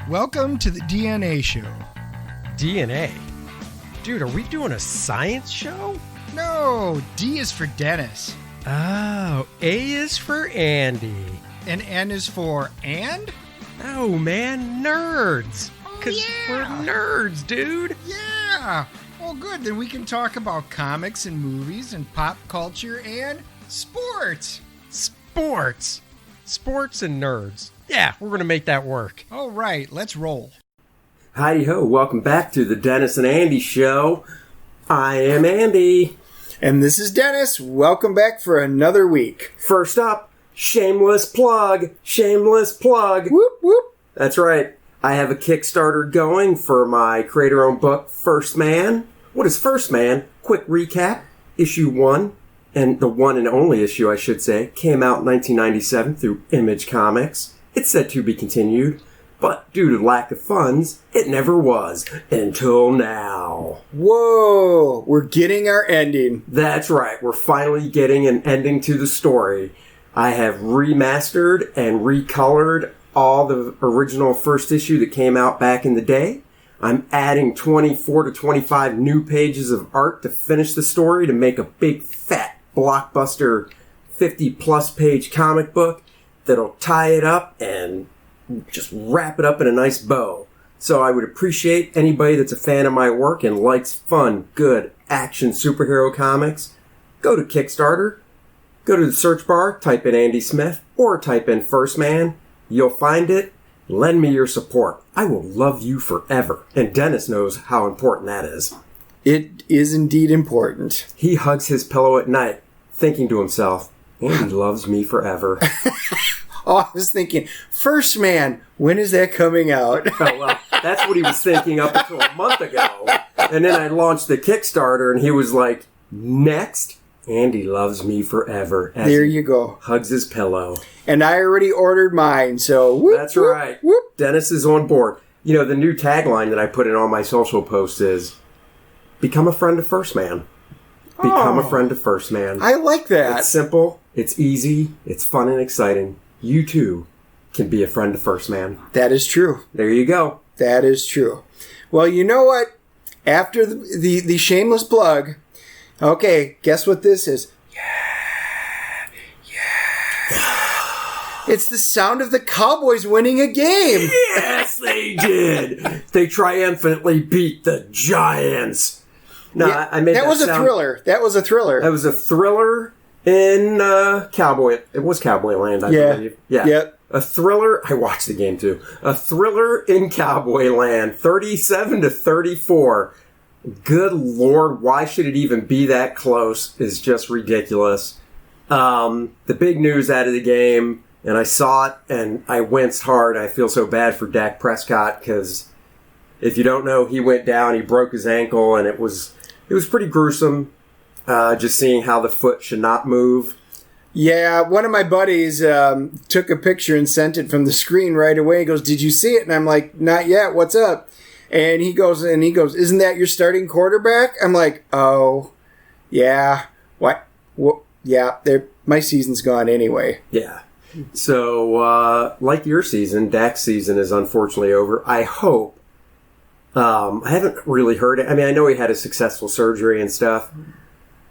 Welcome to the DNA show. DNA? Dude, are we doing a science show? No, D is for Dennis. Oh, A is for Andy. And N is for and? Oh, man, nerds. Oh, yeah. We're nerds, dude. Yeah. Well, good. Then we can talk about comics and movies and pop culture and sports. Sports. Sports and nerds. Yeah, we're going to make that work. All right, let's roll. Hi-ho, welcome back to the Dennis and Andy Show. I am Andy. And this is Dennis. Welcome back for another week. First up, shameless plug. Shameless plug. Whoop, whoop. That's right. I have a Kickstarter going for my creator-owned book, First Man. What is First Man? Quick recap. Issue 1, and the one and only issue, I should say, came out in 1997 through Image Comics. It's said to be continued, but due to lack of funds, it never was, until now. Whoa, we're getting our ending. That's right, we're finally getting an ending to the story. I have remastered and recolored all the original first issue that came out back in the day. I'm adding 24 to 25 new pages of art to finish the story to make a big, fat, blockbuster 50-plus page comic book that'll tie it up and just wrap it up in a nice bow. So I would appreciate anybody that's a fan of my work and likes fun, good, action superhero comics. Go to Kickstarter, go to the search bar, type in Andy Smith, or type in First Man. You'll find it. Lend me your support. I will love you forever. And Dennis knows how important that is. It is indeed important. He hugs his pillow at night, thinking to himself, Andy loves me forever. Oh, I was thinking, First Man, when is that coming out? Oh, well, that's what he was thinking up until a month ago. And then I launched the Kickstarter, and he was like, next, Andy loves me forever. There you go. Hugs his pillow. And I already ordered mine, so whoop, that's whoop, right. Whoop. Dennis is on board. You know, the new tagline that I put in all my social posts is, become a friend of First Man. Become a friend of First Man. I like that. It's simple, it's easy, it's fun and exciting. You, too, can be a friend of First Man. That is true. There you go. That is true. Well, you know what? After the shameless plug, okay, guess what this is? It's the sound of the Cowboys winning a game. Yes, they did. They triumphantly beat the Giants. No, Yeah, I made that was a sound. thriller. That was a thriller. That was a thriller in Cowboy. It was Cowboy Land, I believe. Yeah. Yep. A thriller. I watched the game too. A thriller in Cowboy Land, 37-34. Good Lord, why should it even be that close? Is just ridiculous. The big news out of the game, and I saw it and I winced hard. I feel so bad for Dak Prescott because if you don't know, he went down, he broke his ankle, and it was pretty gruesome. Just seeing how the foot should not move. Yeah, one of my buddies took a picture and sent it from the screen right away. He goes, "Did you see it?" And I'm like, "Not yet. What's up?" And he goes, "Isn't that your starting quarterback?" I'm like, "Oh, yeah. What? Yeah, my season's gone anyway." Yeah. So, like your season, Dak's season is unfortunately over. I hope. I haven't really heard it. I mean, I know he had a successful surgery and stuff.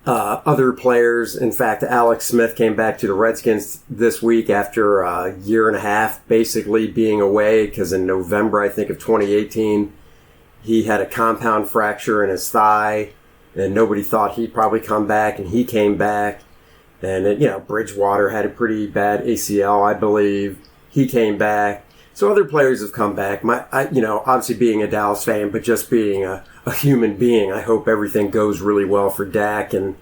Other players, in fact, Alex Smith came back to the Redskins this week after a year and a half basically being away because in November, I think, of 2018, he had a compound fracture in his thigh and nobody thought he'd probably come back, and he came back. And, Bridgewater had a pretty bad ACL, I believe. He came back. So other players have come back. Obviously being a Dallas fan, but just being a human being, I hope everything goes really well for Dak, and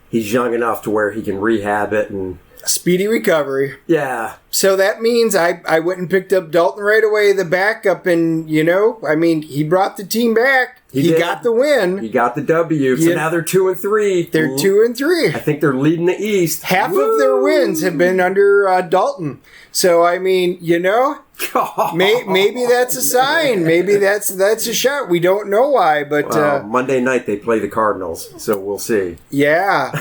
he's young enough to where he can rehab it and speedy recovery. Yeah. So that means I went and picked up Dalton right away, the backup, and he brought the team back. He got the win. He got the W. So now they're 2-3. They're 2-3. I think they're leading the East. Half of their wins have been under Dalton. So Maybe that's a sign. Maybe that's a shot. We don't know why, but Monday night they play the Cardinals, so we'll see. Yeah,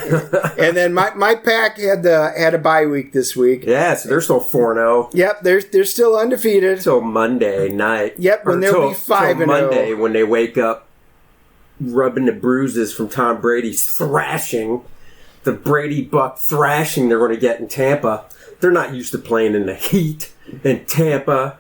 and then my Pack had a bye week this week. Yeah, so they're still 4-0. Yep, they're still undefeated Till Monday night. Yep, when they'll be 5-0. Monday when they wake up, rubbing the bruises from Tom Brady's thrashing, the Brady Buck thrashing they're going to get in Tampa. They're not used to playing in the heat in Tampa.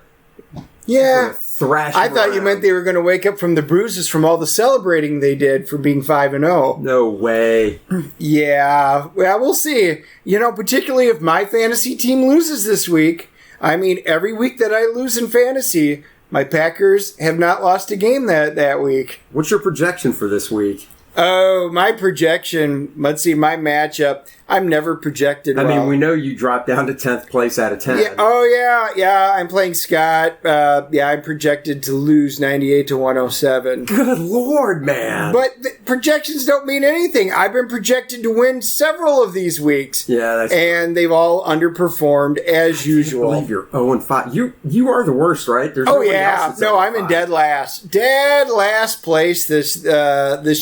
Yeah. I thought you meant they were going to wake up from the bruises from all the celebrating they did for being 5-0. No way. Yeah. Well, we'll see. Particularly if my fantasy team loses this week. I mean, every week that I lose in fantasy, my Packers have not lost a game that week. What's your projection for this week? Oh, my projection. Let's see, my matchup. I'm never projected well. I mean, we know you dropped down to 10th place out of 10. Yeah, oh, yeah. I'm playing Scott. I'm projected to lose 98-107. Good Lord, man. But projections don't mean anything. I've been projected to win several of these weeks. Yeah, and they've all underperformed as usual. I believe you're 0-5. You are the worst, right? There's oh, yeah. No, I'm in dead last. Dead last place this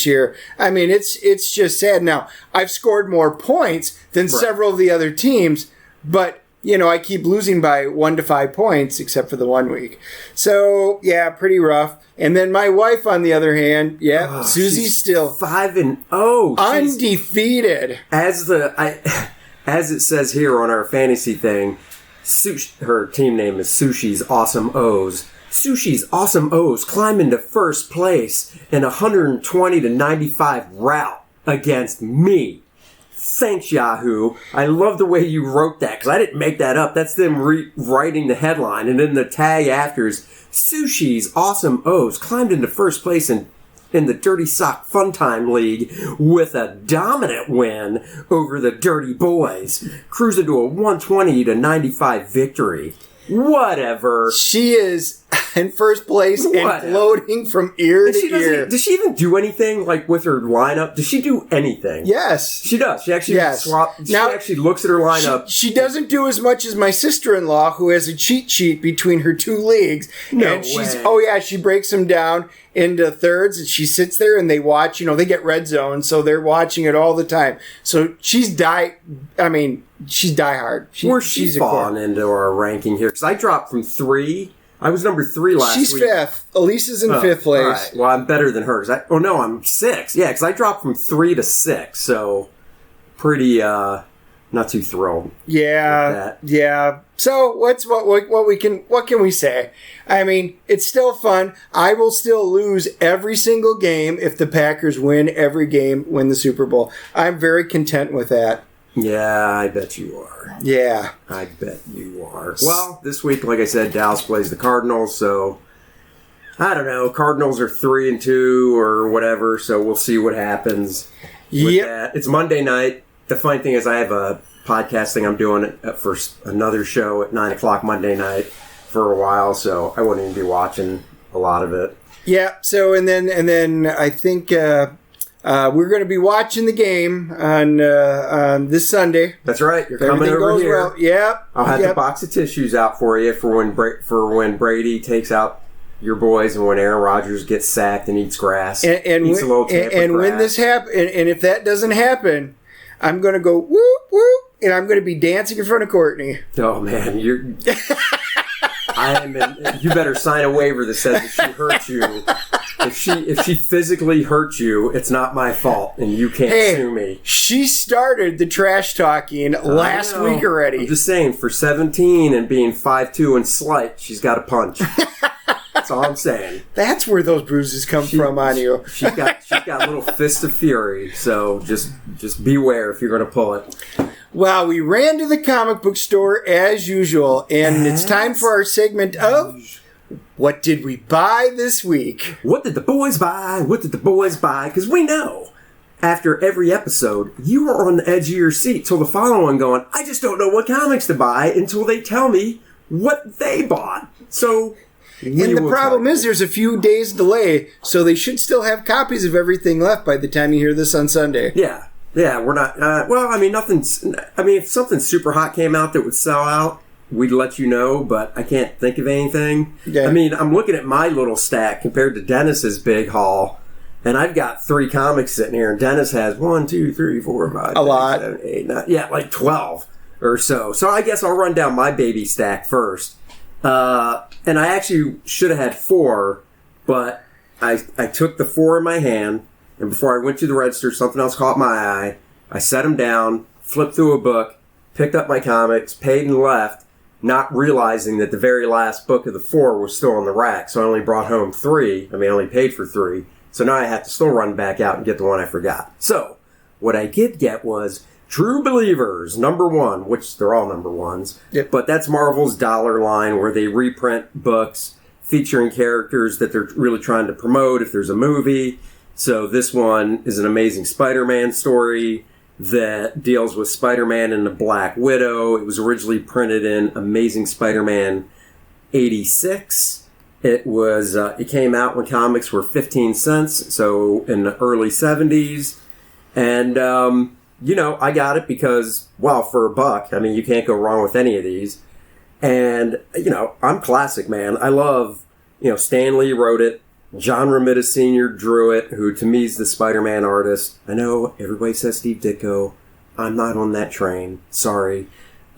year. I mean, it's just sad. Now, I've scored more points than several of the other teams, but I keep losing by 1 to 5 points, except for the 1 week. So yeah, pretty rough. And then my wife, on the other hand, Susie's still 5-0, undefeated. As it says here on our fantasy thing, her team name is Sushi's Awesome O's. Sushi's Awesome O's climb into first place in a 120-95 rout against me. Thanks, Yahoo. I love the way you wrote that, because I didn't make that up. That's them writing the headline, and then the tag after is Sushi's Awesome O's climbed into first place in the Dirty Sock Funtime League with a dominant win over the Dirty Boys, cruising to a 120-95 victory. Whatever. She is in first place and floating from ear to ear. Does she even do anything with her lineup? Does she do anything? Yes. She does. She actually She actually looks at her lineup. She doesn't do as much as my sister-in-law, who has a cheat sheet between her 2 leagues. No way. She breaks them down into thirds, and she sits there and they watch. They get red zone, so they're watching it all the time. So she's she's diehard. Where's she falling into our ranking here? Because I dropped from 3. I was number 3 last week. She's 5th. Elisa's in 5th place. All right. Well, I'm better than hers. I'm 6. Yeah, because I dropped from 3 to 6. So, pretty, not too thrilled. Yeah. Yeah. So, what can we say? I mean, it's still fun. I will still lose every single game if the Packers win every game, win the Super Bowl. I'm very content with that. Yeah, I bet you are. Yeah. I bet you are. Well, this week, like I said, Dallas plays the Cardinals, so I don't know. Cardinals are 3-2 or whatever, so we'll see what happens with that. It's Monday night. The funny thing is I have a podcast thing I'm doing for another show at 9 o'clock Monday night for a while, so I wouldn't even be watching a lot of it. Yeah, so and then I think we're going to be watching the game on this Sunday. That's right. You're coming over here. Well. Yep. I'll have the box of tissues out for you for when Brady takes out your boys and when Aaron Rodgers gets sacked and eats grass. And eats a little Tampa grass. When this happens, and if that doesn't happen, I'm going to go whoop whoop, and I'm going to be dancing in front of Courtney. Oh man, you're. You better sign a waiver that says if she hurts you. If she physically hurts you, it's not my fault, and you can't sue me. She started the trash talking last week already. I'm just saying, for 17 and being 5'2" and slight, she's got a punch. That's all I'm saying. That's where those bruises come from on you. She's got little fists of fury, so just beware if you're going to pull it. Well, we ran to the comic book store as usual, and it's time for our segment of What Did We Buy This Week? What did the boys buy? What did the boys buy? Because we know, after every episode, you are on the edge of your seat till the following going, I just don't know what comics to buy until they tell me what they bought. So, and the problem is there's a few days delay, so they should still have copies of everything left by the time you hear this on Sunday. Yeah, we're not, if something super hot came out that would sell out, we'd let you know, but I can't think of anything. Yeah. I mean, I'm looking at my little stack compared to Dennis's big haul, and I've got 3 comics sitting here, and Dennis has 1, 2, 3, 4, 5, a lot. 7, 8, 9, yeah, like 12 or so. So I guess I'll run down my baby stack first. And I actually should have had 4, but I took the 4 in my hand, and before I went to the register, something else caught my eye. I set them down, flipped through a book, picked up my comics, paid and left, not realizing that the very last book of the 4 was still on the rack. So I only brought home 3. I only paid for 3. So now I have to still run back out and get the one I forgot. So what I did get was True Believers, #1, which they're all #1s. Yep. But that's Marvel's dollar line where they reprint books featuring characters that they're really trying to promote if there's a movie. So this one is an Amazing Spider-Man story that deals with Spider-Man and the Black Widow. It was originally printed in Amazing Spider-Man 86. It came out when comics were 15 cents, so in the early 70s. And, I got it because, well, for $1, you can't go wrong with any of these. And, I'm classic, man. I love, Stan Lee wrote it. John Romita Sr. drew it, who to me is the Spider-Man artist. I know everybody says Steve Ditko. I'm not on that train. Sorry.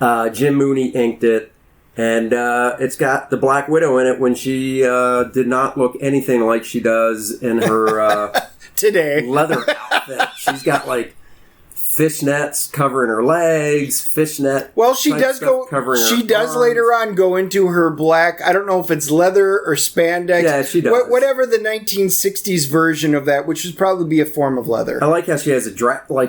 Jim Mooney inked it. And it's got the Black Widow in it when she did not look anything like she does in her today leather outfit. She's got like fishnets covering her legs, fishnet. Well, she does go. She does later on go into her black. I don't know if it's leather or spandex. Yeah, she does. Whatever the 1960s version of that, which would probably be a form of leather. I like how she has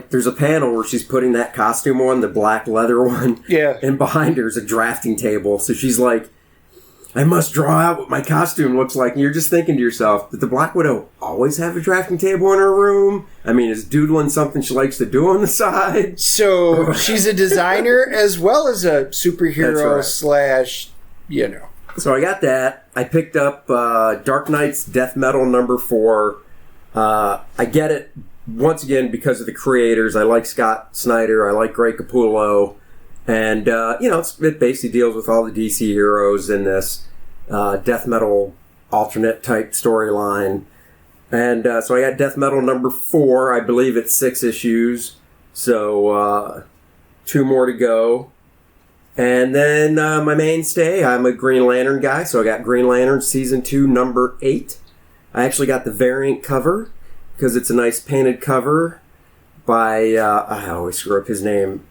there's a panel where she's putting that costume on, the black leather one. Yeah. And behind her is a drafting table. So she's like, I must draw out what my costume looks like. And you're just thinking to yourself, did the Black Widow always have a drafting table in her room? Is doodling something she likes to do on the side? So she's a designer as well as a superhero / So I got that. I picked up Dark Knight's Death Metal #4. I get it once again because of the creators. I like Scott Snyder. I like Greg Capullo. And, it basically deals with all the DC heroes in this death metal alternate type storyline. And so I got Death Metal #4. I believe it's 6 issues. So 2 more to go. And then my mainstay, I'm a Green Lantern guy. So I got Green Lantern Season 2, #8. I actually got the variant cover because it's a nice painted cover by, I always screw up his name,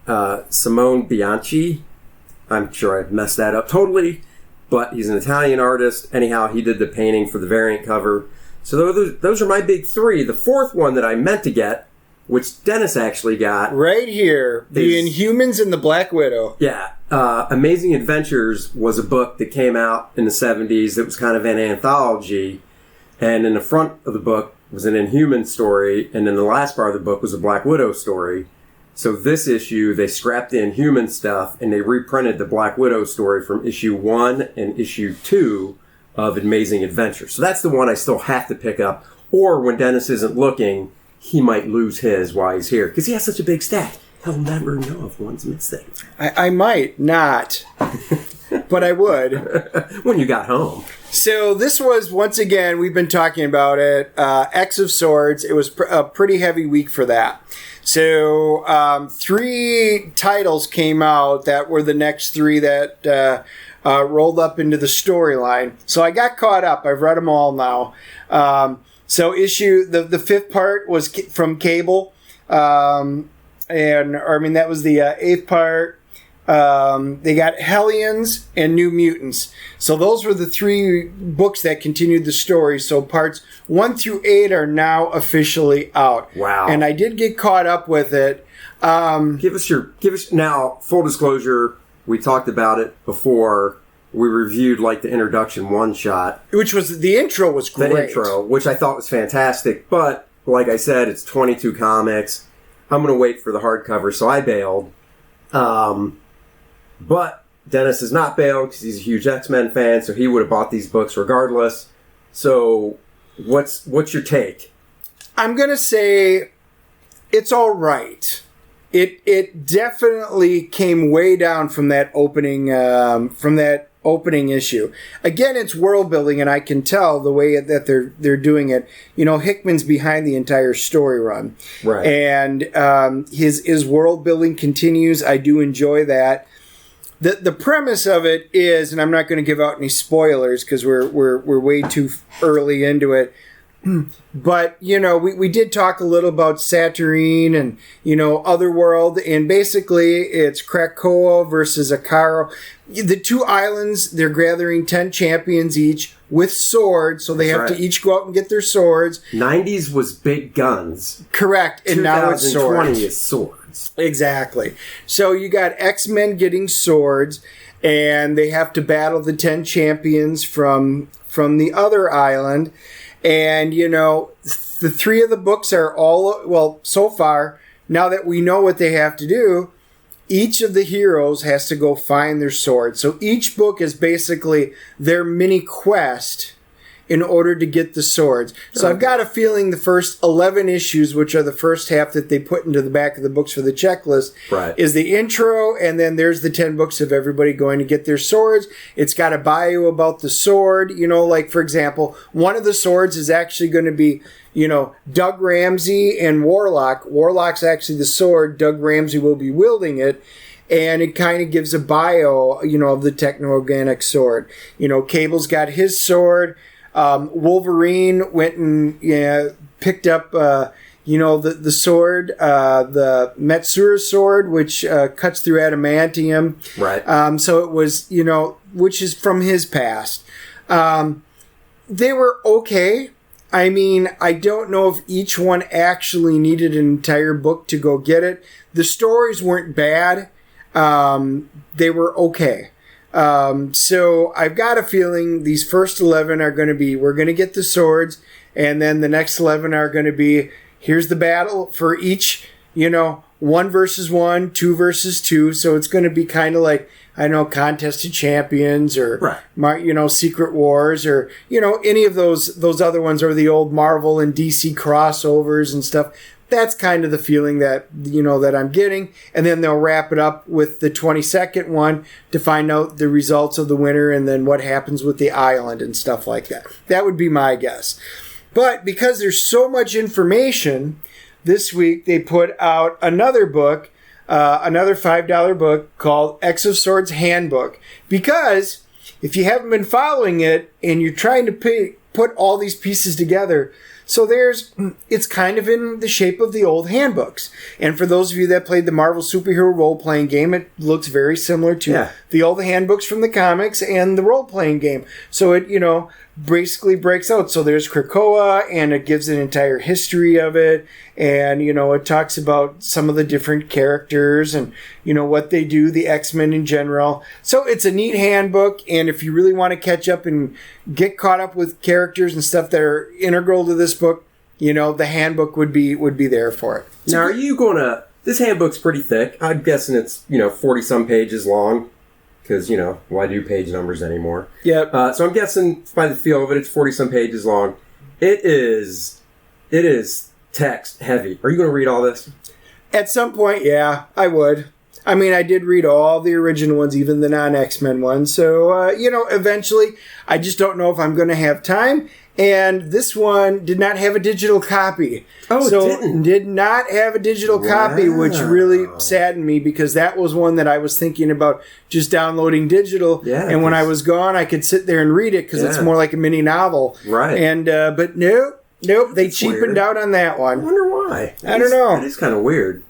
Simone Bianchi. I'm sure I've messed that up totally, but he's an Italian artist. Anyhow, he did the painting for the variant cover. So those are my big 3. The 4th one that I meant to get, which Dennis actually got. Right here, The Inhumans and the Black Widow. Yeah. Amazing Adventures was a book that came out in the 70s that was kind of an anthology. And in the front of the book was an Inhuman story, and then the last part of the book was a Black Widow story. So this issue, they scrapped the Inhuman stuff, and they reprinted the Black Widow story from issue 1 and issue 2 of Amazing Adventure. So that's the one I still have to pick up. Or when Dennis isn't looking, he might lose his while he's here, because he has such a big stack. He'll never know if one's missing. I might not, but I would. When you got home. So this was, once again, we've been talking about it, X of Swords. It was a pretty heavy week for that. So 3 titles came out that were the next 3 that rolled up into the storyline. So I got caught up. I've read them all now. So the 5th part was from Cable. That was the 8th part. They got Hellions and New Mutants. So those were the 3 books that continued the story. So parts 1 through 8 are now officially out. Wow. And I did get caught up with it. Give us now, full disclosure, we talked about it before. We reviewed the introduction one shot. Which was, the intro was great. The intro, which I thought was fantastic. But, like I said, it's 22 comics. I'm going to wait for the hardcover, so I bailed. But Dennis is not bailed because he's a huge X-Men fan, so he would have bought these books regardless. So, what's your take? I'm going to say it's all right. It definitely came way down from that opening issue. Again, it's world building, and I can tell the way that they're doing it. Hickman's behind the entire story run, right? And his world building continues. I do enjoy that. The premise of it is, and I'm not going to give out any spoilers because we're way too early into it. But, we did talk a little about Saturnine and, Otherworld, and basically it's Krakoa versus Akaro. The two islands, they're gathering 10 champions each with swords, so they have to each go out and get their swords. 90s was big guns. Correct, and now it's swords. 2020 is swords. Exactly. So you got X-Men getting swords, and they have to battle the 10 champions from the other island. And, the three of the books are so far, now that we know what they have to do, each of the heroes has to go find their sword. So each book is basically their mini quest in order to get the swords. So I've got a feeling the first 11 issues, which are the first half that they put into the back of the books for the checklist, is the intro, and then there's the 10 books of everybody going to get their swords. It's got a bio about the sword. Like, for example, one of the swords is actually going to be, Doug Ramsey and Warlock. Warlock's actually the sword. Doug Ramsey will be wielding it. And it kind of gives a bio, of the techno-organic sword. Cable's got his sword. Wolverine went and picked up, the sword, the Metsura sword, which cuts through adamantium. Right. So it was, which is from his past. They were okay. I mean, I don't know if each one actually needed an entire book to go get it. The stories weren't bad. They were okay. So I've got a feeling these first 11 are going to be, we're going to get the swords, and then the next 11 are going to be, here's the battle for each, 1 versus 1, 2 versus 2. So it's going to be kind of like, Contest of Champions or, Secret Wars or, any of those other ones, or the old Marvel and DC crossovers and stuff. That's kind of the feeling that, that I'm getting. And then they'll wrap it up with the 22nd one to find out the results of the winner and then what happens with the island and stuff like that. That would be my guess. But because there's so much information, this week they put out another book, another $5 book called X of Swords Handbook. Because if you haven't been following it and you're trying to put all these pieces together, so it's kind of in the shape of the old handbooks. And for those of you that played the Marvel superhero role-playing game, it looks very similar to the old handbooks from the comics and the role-playing game. So it, basically breaks out. So there's Krakoa, and it gives an entire history of it. And, it talks about some of the different characters and, what they do, the X-Men in general. So it's a neat handbook. And if you really want to catch up and get caught up with characters and stuff that are integral to this book, the handbook would be there for it. Now, are you going to... This handbook's pretty thick. I'm guessing it's, 40-some pages long. Because, why do page numbers anymore? Yep. So I'm guessing, by the feel of it, it's 40-some pages long. It is text heavy. Are you going to read all this? At some point, yeah, I would. I mean, I did read all the original ones, even the non-X-Men ones. So, eventually, I just don't know if I'm going to have time. And this one did not have a digital copy. Oh, so it didn't? Did not have a digital copy, which really saddened me because that was one that I was thinking about just downloading digital. Yeah, and when I was gone, I could sit there and read it because it's more like a mini novel. Right. And but nope, they cheapened out on that one. I wonder why. I don't know. That is kind of weird.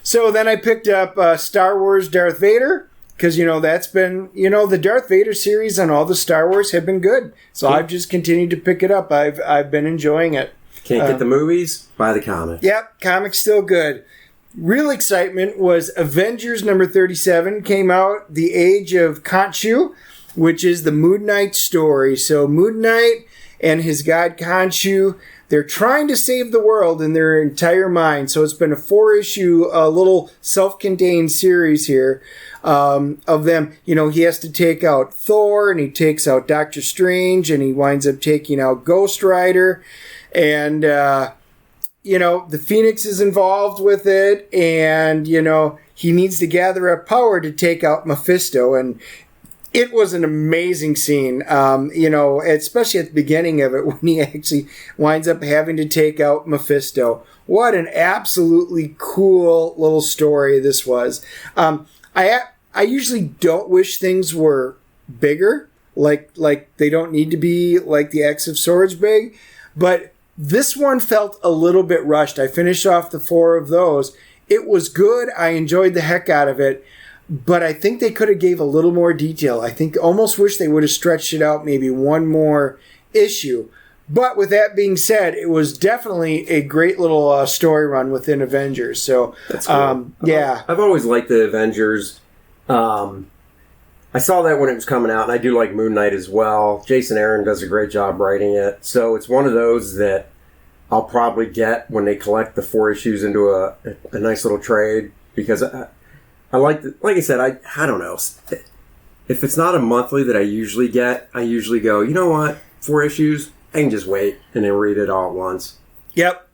So then I picked up Star Wars Darth Vader. Because, that's been, the Darth Vader series on all the Star Wars have been good. So I've just continued to pick it up. I've been enjoying it. Can't get the movies? Buy the comic. Yep, comic's still good. Real excitement was Avengers number 37 came out, The Age of Khonshu, which is the Moon Knight story. So Moon Knight and his god Khonshu, they're trying to save the world in their entire mind. So it's been a 4-issue, little self-contained series here. Of them, he has to take out Thor, and he takes out Doctor Strange, and he winds up taking out Ghost Rider, and the Phoenix is involved with it, and, he needs to gather up power to take out Mephisto. And it was an amazing scene, especially at the beginning of it when he actually winds up having to take out Mephisto. What an absolutely cool little story this was. I usually don't wish things were bigger, like they don't need to be like the X of Swords big, but this one felt a little bit rushed. I finished off the 4 of those. It was good. I enjoyed the heck out of it. But I think they could have gave a little more detail. I think almost wish they would have stretched it out maybe one more issue. But with that being said, it was definitely a great little story run within Avengers. So, that's cool. Yeah. I've always liked the Avengers. I saw that when it was coming out, and I do like Moon Knight as well. Jason Aaron does a great job writing it. So it's one of those that I'll probably get when they collect the 4 issues into a nice little trade, because I like I said, I don't know. If it's not a monthly that I usually get, I usually go, you know what, 4 issues, I can just wait and then read it all at once. Yep.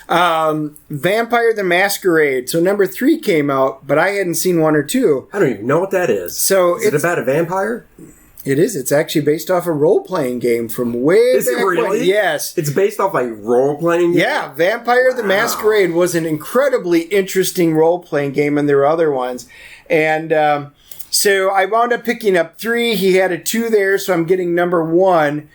Vampire the Masquerade. So number 3 came out, but I hadn't seen 1 or 2. I don't even know what that is. So is it about a vampire? It is. It's actually based off a role-playing game from way is back it really? when. Yes. It's based off a role-playing game? Yeah, Vampire the Masquerade was an incredibly interesting role-playing game, and there were other ones. And so I wound up picking up 3. He had a 2 there, so I'm getting number 1.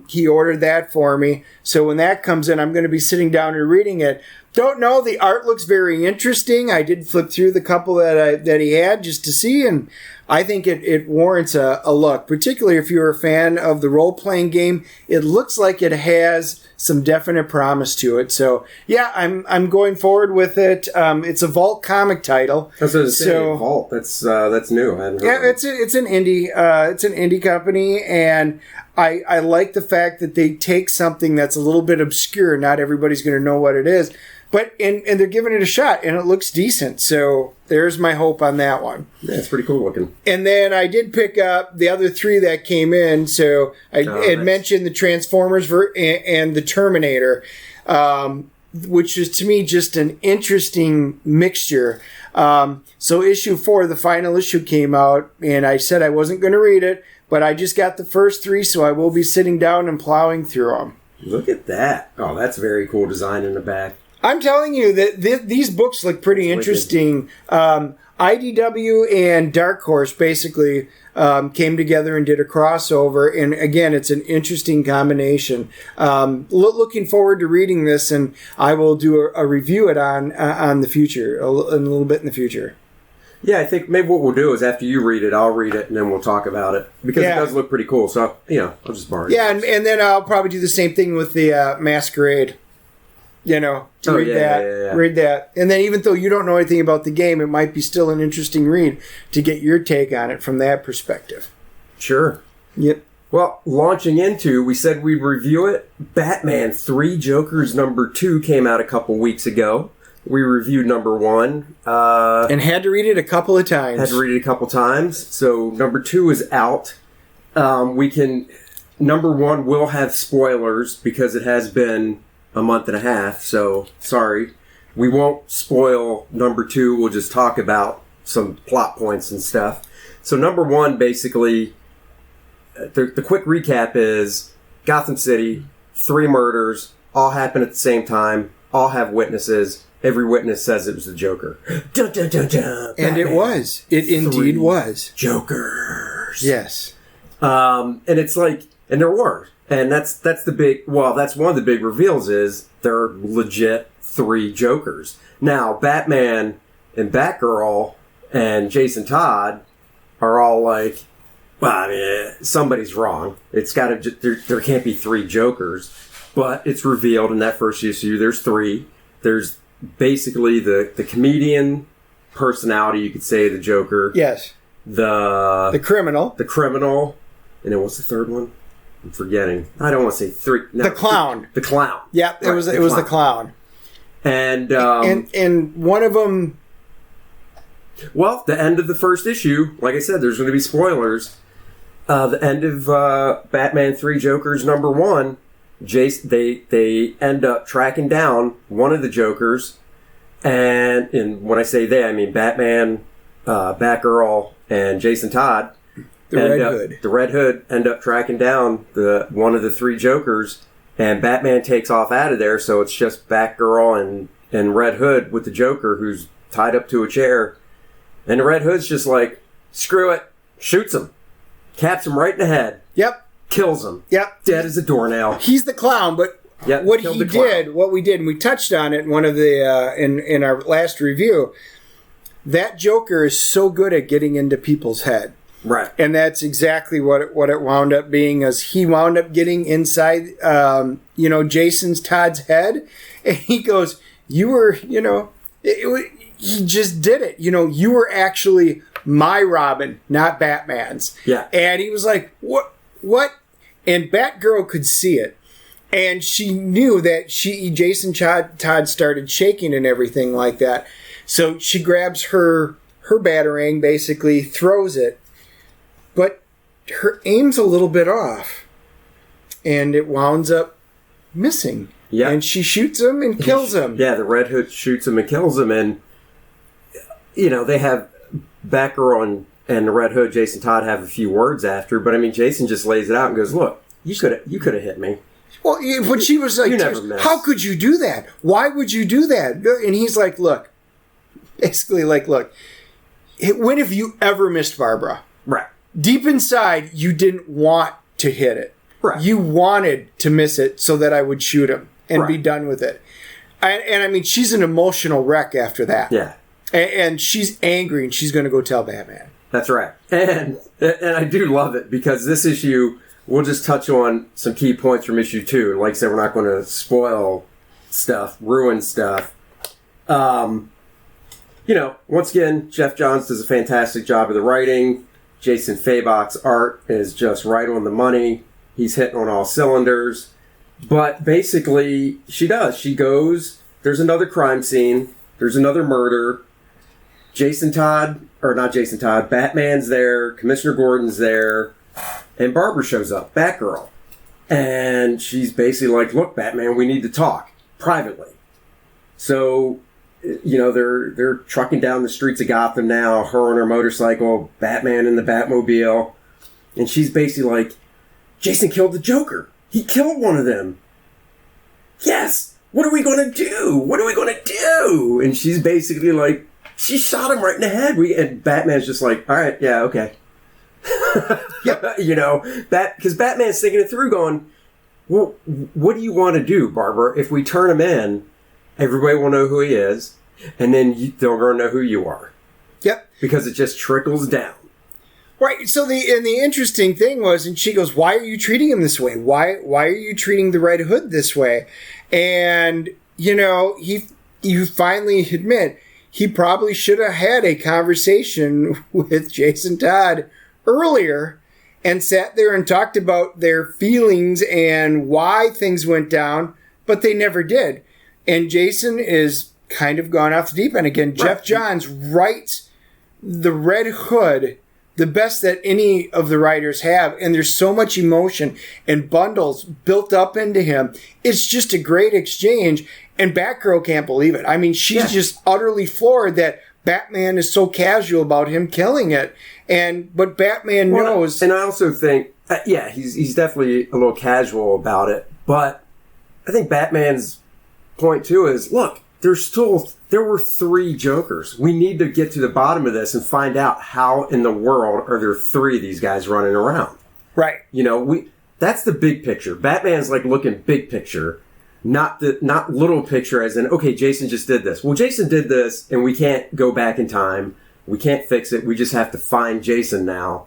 He ordered that for me. So when that comes in, I'm going to be sitting down and reading it. Don't know. The art looks very interesting. I did flip through the couple that he had just to see, and I think it warrants a look, particularly if you're a fan of the role-playing game. It looks like it has some definite promise to it. So, yeah, I'm going forward with it. It's a Vault comic title. That's what I was saying, Vault. That's new. I hadn't heard of it. It's an indie company, and I like the fact that they take something that's a little bit obscure. Not everybody's going to know what it is. But and they're giving it a shot, and it looks decent. So there's my hope on that one. Yeah, it's pretty cool looking. And then I did pick up the other 3 that came in. So I had mentioned the Transformers and the Terminator, which is to me just an interesting mixture. So issue 4, the final issue, came out, and I said I wasn't going to read it, but I just got the first 3, so I will be sitting down and plowing through them. Look at that. Oh, that's very cool design in the back. I'm telling you that these books look pretty interesting. IDW and Dark Horse basically came together and did a crossover, and again, it's an interesting combination. Looking forward to reading this, and I will do a review it on the future, a little bit in the future. Yeah, I think maybe what we'll do is after you read it, I'll read it, and then we'll talk about it, because it does look pretty cool. So, I'll just borrow it. Yeah, and then I'll probably do the same thing with the Masquerade. Read that. And then even though you don't know anything about the game, it might be still an interesting read to get your take on it from that perspective. Sure. Yep. Well, launching into, we said we'd review it. Batman 3 Jokers number 2 came out a couple weeks ago. We reviewed number 1. And had to read it a couple of times. So number 2 is out. Number 1 will have spoilers because it has been a month and a half, so sorry. We won't spoil number 2. We'll just talk about some plot points and stuff. So number 1, basically, the quick recap is Gotham City, 3 murders, all happen at the same time, all have witnesses. Every witness says it was the Joker. Dun, dun, dun, dun. And it was. It indeed was. Jokers. Yes. And it's like, and there were. And that's one of the big reveals is there are legit 3 Jokers. Now, Batman and Batgirl and Jason Todd are all like, well, I mean, somebody's wrong. It's got to, there can't be 3 Jokers. But it's revealed in that first issue, there's 3. There's basically the comedian personality, you could say, the Joker. Yes. The criminal. The criminal. And then what's the third one? I'm forgetting. I don't want to say 3. No, the clown. The clown. Yeah, it was the clown. And one of them. Well, the end of the first issue, like I said, there's going to be spoilers. The end of Batman 3 Jokers number 1, they end up tracking down one of the Jokers, and when I say they, I mean Batman, Batgirl, and Jason Todd. The Red Hood end up tracking down one of the three Jokers, and Batman takes off out of there. So it's just Batgirl and Red Hood with the Joker, who's tied up to a chair, and the Red Hood's just like, screw it, shoots him, caps him right in the head. Yep. Kills him. Yep. Dead as a doornail. He's the clown, but what we did, and we touched on it in one of the in our last review. That Joker is so good at getting into people's head. Right. And that's exactly what it wound up being, as he wound up getting inside Jason Todd's head, and he goes, "You were, he just did it. You were actually my Robin, not Batman's." Yeah. And he was like, "What? And Batgirl could see it. And she knew that Jason Todd started shaking and everything like that. So she grabs her batarang, basically throws it. But her aim's a little bit off. And it wounds up missing. Yeah. And she shoots him and kills him. Yeah, the Red Hood shoots him and kills him. And, they have Batgirl and the Red Hood, Jason Todd, have a few words after, but I mean, Jason just lays it out and goes, "Look, you could have hit me." Well, but she was like, "You never miss. How could you do that? Why would you do that?" And he's like, "Look, when have you ever missed Barbara? Right. Deep inside, you didn't want to hit it. Right. You wanted to miss it so that I would shoot him and be done with it." And I mean, she's an emotional wreck after that. Yeah. And she's angry, and she's going to go tell Batman. That's right. And I do love it, because this issue, we'll just touch on some key points from issue 2. And like I said, we're not going to spoil stuff, ruin stuff. Once again, Jeff Johns does a fantastic job of the writing. Jason Fabok's art is just right on the money. He's hitting on all cylinders. But basically, she does. She goes, there's another crime scene. There's another murder. Batman's there, Commissioner Gordon's there, and Barbara shows up, Batgirl. And she's basically like, "Look, Batman, we need to talk privately." So, they're trucking down the streets of Gotham now, her on her motorcycle, Batman in the Batmobile. And she's basically like, "Jason killed the Joker. He killed one of them. Yes! What are we going to do? What are we going to do?" And she's basically like, "She shot him right in the head." And Batman's just like, "All right, yeah, okay." Because Batman's thinking it through, going, "Well, what do you want to do, Barbara? If we turn him in, everybody will know who he is, and then they're going to know who you are." Yep. Because it just trickles down. Right. So the interesting thing was, and she goes, "Why are you treating him this way? Why are you treating the Red Hood this way?" And you finally admit he probably should have had a conversation with Jason Todd earlier and sat there and talked about their feelings and why things went down, but they never did. And Jason is kind of gone off the deep end again. Right. Jeff Johns writes the Red Hood the best that any of the writers have, and there's so much emotion and bundles built up into him. It's just a great exchange, and Batgirl can't believe it. I mean, she's just utterly floored that Batman is so casual about him killing it, but Batman knows. And I also think, he's definitely a little casual about it, but I think Batman's point too is, look, there were 3 Jokers. We need to get to the bottom of this and find out how in the world are there 3 of these guys running around. Right. That's the big picture. Batman's like looking big picture, not little picture as in, okay, Jason just did this. Well, Jason did this and we can't go back in time. We can't fix it. We just have to find Jason now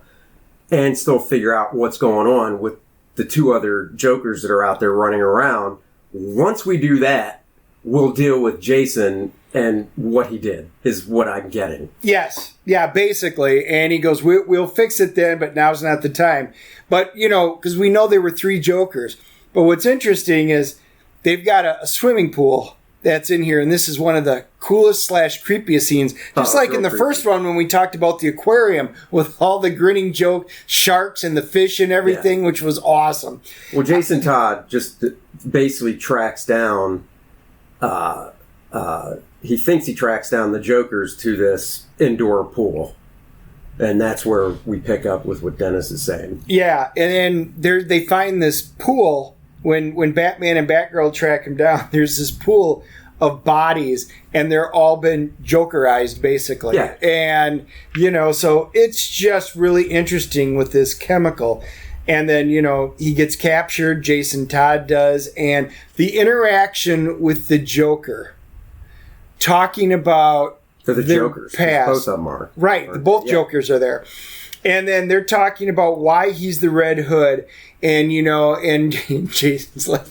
and still figure out what's going on with the 2 other Jokers that are out there running around. Once we do that, we'll deal with Jason and what he did, is what I'm getting. Yes. Yeah, basically. And he goes, we'll fix it then, but now's not the time. But, because we know there were 3 Jokers. But what's interesting is they've got a swimming pool that's in here, and this is one of the coolest / creepiest scenes. Just like in the first one when we talked about the aquarium with all the grinning joke sharks and the fish and everything, which was awesome. Well, Jason Todd just basically tracks down. He thinks he tracks down the Jokers to this indoor pool. And that's where we pick up with what Dennis is saying. Yeah, and then they find this pool when Batman and Batgirl track him down. There's this pool of bodies, and they're all been Jokerized, basically. Yeah. And, so it's just really interesting with this chemical. And then, he gets captured, Jason Todd does, and the interaction with the Joker, talking about the Jokers. Past. Both of them are. Right. Both Jokers are there. And then they're talking about why he's the Red Hood. And, and Jason's like,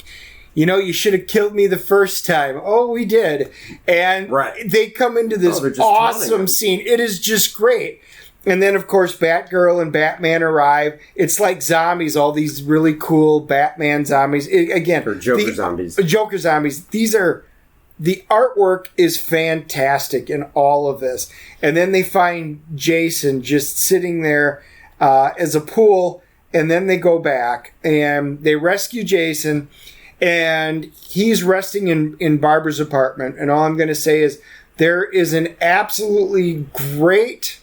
you should have killed me the first time. Oh, we did. And they come into this awesome scene. It is just great. And then, of course, Batgirl and Batman arrive. It's like zombies, all these really cool Batman zombies. Or Joker zombies. Joker zombies. The artwork is fantastic in all of this. And then they find Jason just sitting there as a pool, and then they go back and they rescue Jason, and he's resting in Barbara's apartment. And all I'm going to say is there is an absolutely great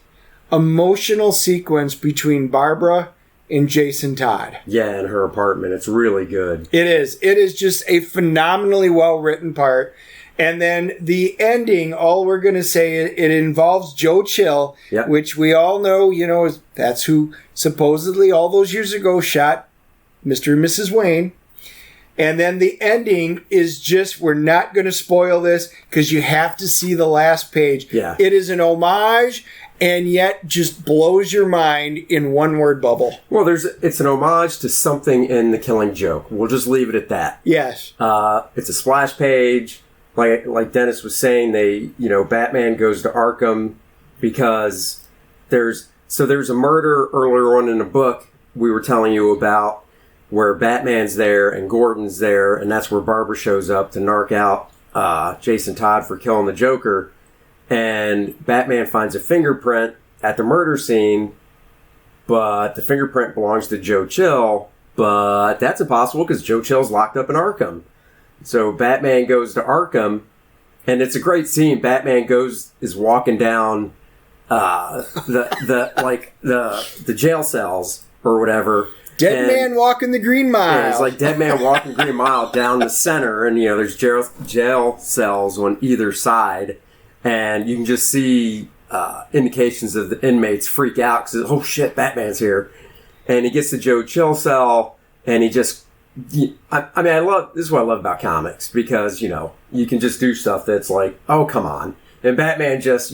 emotional sequence between Barbara and Jason Todd. Yeah, in her apartment. It's really good. It is. It is just a phenomenally well-written part. And then the ending, all we're going to say, it involves Joe Chill, which we all know, that's who supposedly all those years ago shot Mr. and Mrs. Wayne. And then the ending is just, we're not going to spoil this because you have to see the last page. Yeah. It is an homage and yet just blows your mind in one word bubble. Well, it's an homage to something in The Killing Joke. We'll just leave it at that. Yes. It's a splash page. Like Dennis was saying, Batman goes to Arkham because there's a murder earlier on in the book we were telling you about where Batman's there and Gordon's there, and that's where Barbara shows up to narc out Jason Todd for killing the Joker. And Batman finds a fingerprint at the murder scene, but the fingerprint belongs to Joe Chill, but that's impossible because Joe Chill's locked up in Arkham. So Batman goes to Arkham, and it's a great scene. Batman is walking down the jail cells or whatever. Dead man walking the Green Mile. Yeah, it's like Dead Man walking Green Mile down the center, and there's jail cells on either side, and you can just see indications of the inmates freak out because oh shit, Batman's here, and he gets to Joe Chill cell, and he just. I love this is what I love about comics because you can just do stuff that's like, oh come on, and Batman just